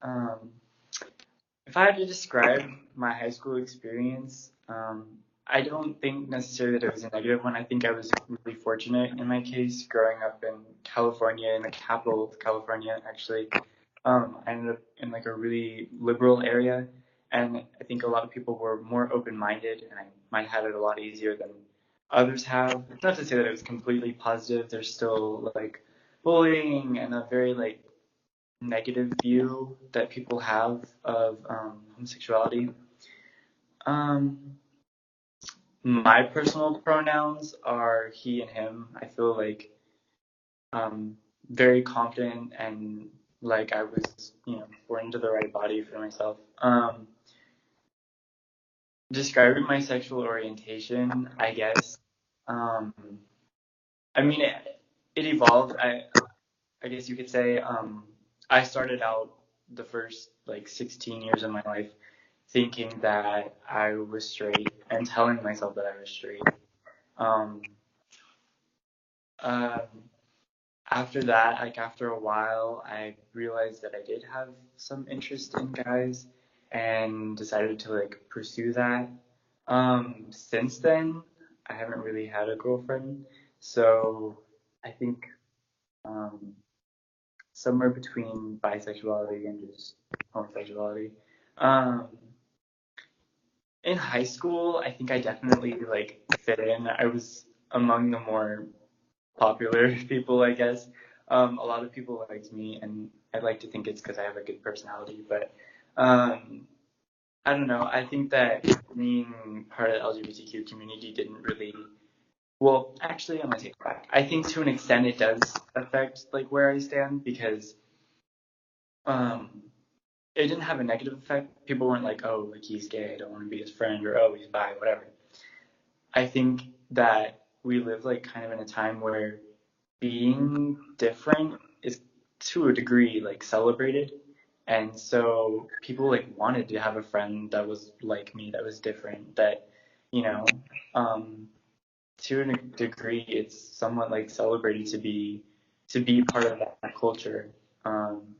Um, if I had to describe my high school experience, I don't think necessarily that it was a negative one. I think I was really fortunate in my case, growing up in California, in the capital of California, actually. I ended up in like a really liberal area, and I think a lot of people were more open-minded, and I might have it a lot easier than others have. It's not to say that it was completely positive. There's still like bullying and a very like negative view that people have of homosexuality. Um, my personal pronouns are he and him. I feel like um, very confident and like I was, born into the right body for myself. Describing my sexual orientation, I guess. Um, I mean, it evolved. I guess you could say. I started out the first like 16 years of my life thinking that I was straight and telling myself that I was straight. Um, um, After that, like after a while, I realized that I did have some interest in guys and decided to like pursue that. Since then, I haven't really had a girlfriend, so I think um, somewhere between bisexuality and just homosexuality. Um, in high school, I think I definitely like fit in. I was among the more popular people, I guess. A lot of people liked me, and I like to think it's because I have a good personality. But um, I don't know. I think that being part of the LGBTQ community didn't really. Well, actually, I'm gonna take it back. I think to an extent it does affect like where I stand because um, it didn't have a negative effect. People weren't like, oh, like he's gay, I don't want to be his friend, or oh, he's bi, whatever. I think that we live like kind of in a time where being different is to a degree like celebrated. And so people like wanted to have a friend that was like me, that was different, that, you know, um, to a degree it's somewhat like celebrated to be part of that culture. Um,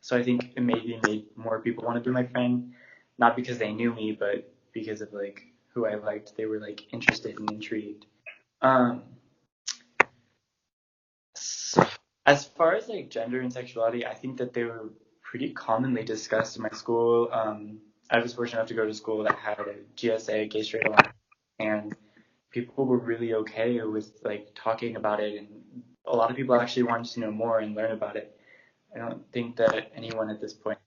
so I think it maybe made more people want to be my friend, not because they knew me, but because of like who I liked. They were like interested and intrigued. Um, as far as like gender and sexuality, I think that they were pretty commonly discussed in my school. I was fortunate enough to go to school that had a GSA, Gay Straight Alliance, and people were really okay with like talking about it, and a lot of people actually wanted to know more and learn about it. I don't think that anyone at this point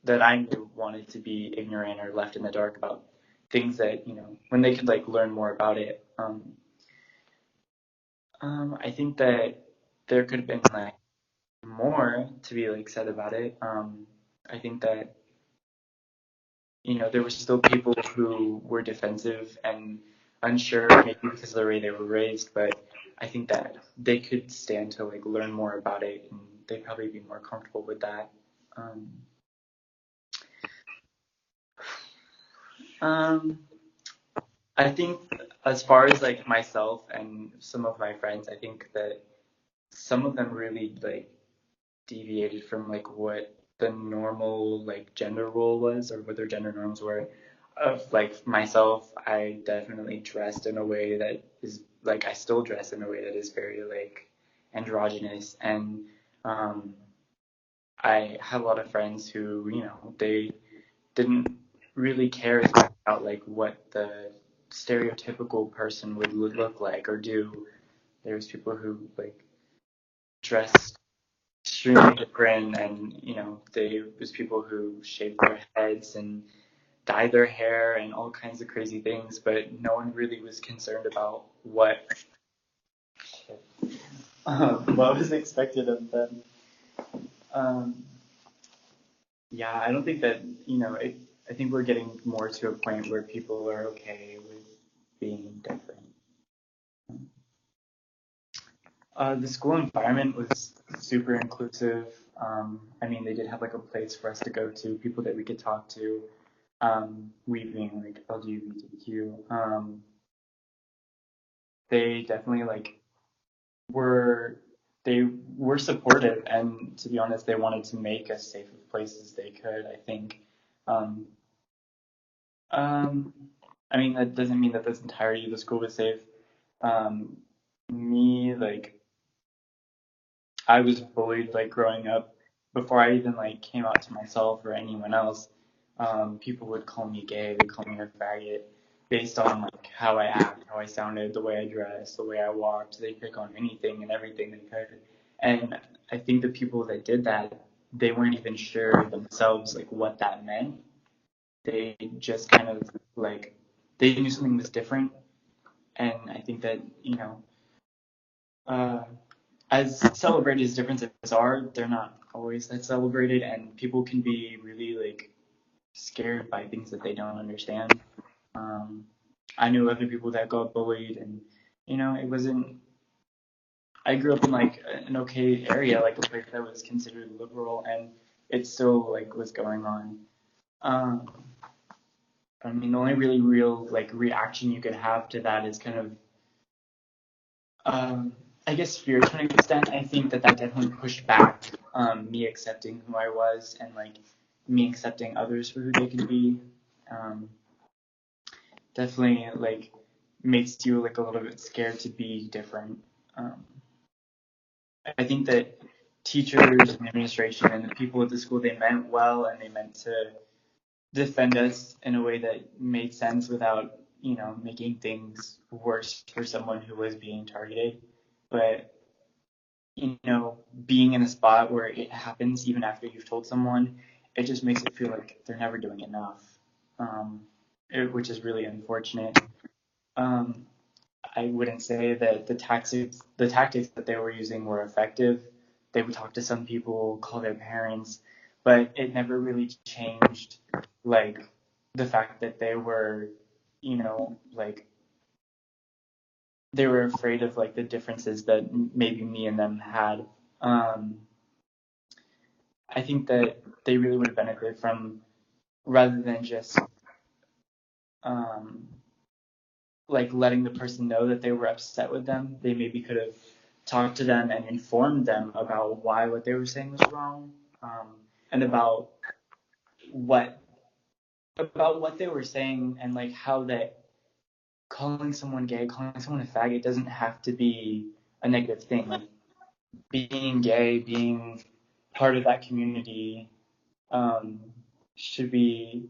that I knew wanted to be ignorant or left in the dark about things that when they could like learn more about it. I think that there could have been like more to be like said about it. I think that there were still people who were defensive and unsure, maybe because of the way they were raised, but I think that they could stand to like learn more about it, and they'd probably be more comfortable with that. Um, um, I think as far as like myself and some of my friends, I think that some of them really like deviated from like what the normal like gender role was or what their gender norms were. Of like myself, I definitely dressed in a way that is like I still dress in a way that is very like androgynous, and um, I have a lot of friends who they didn't really care as much about like what the stereotypical person would look like or do. There's people who like dressed extremely different, and there's people who shave their heads and dye their hair and all kinds of crazy things, but no one really was concerned about what was expected of them. Um, yeah, I don't think that I think we're getting more to a point where people are okay with being different. The school environment was super inclusive. I mean, they did have like a place for us to go to, people that we could talk to. We being like LGBTQ. They definitely like were they were supportive, and to be honest, they wanted to make as safe a place as they could. I think. Um, um, I mean, that doesn't mean that this entirety of the school was safe. Um, me, like, I was bullied like growing up before I even like came out to myself or anyone else. People would call me gay, they call me a faggot based on like how I act, how I sounded, the way I dressed, the way I walked. They pick on anything and everything they could. And I think the people that did that, they weren't even sure themselves like what that meant. They just kind of like they knew something was different, and I think that uh, as celebrated as differences are, they're not always that celebrated, and people can be really like scared by things that they don't understand. Um, I knew other people that got bullied, and it wasn't. I grew up in like an okay area, like a place that was considered liberal, and it still like was going on. Um, I mean, the only really real like reaction you could have to that is kind of um, I guess fear to an extent. I think that definitely pushed back me accepting who I was and like me accepting others for who they can be. Um, Definitely like makes you like a little bit scared to be different. Um, I think that teachers and administration and the people at the school, they meant well and they meant to defend us in a way that made sense without making things worse for someone who was being targeted. But being in a spot where it happens even after you've told someone, it just makes it feel like they're never doing enough, um, which is really unfortunate. Um, I wouldn't say that the tactics that they were using were effective. They would talk to some people, call their parents, but it never really changed like the fact that they were, like they were afraid of like the differences that maybe me and them had. Um, I think that they really would have benefited from rather than just um, like letting the person know that they were upset with them. They maybe could have talked to them and informed them about why what they were saying was wrong, and what about what they were saying and like how that calling someone gay, calling someone a faggot doesn't have to be a negative thing. Like being gay, being part of that community, um, should be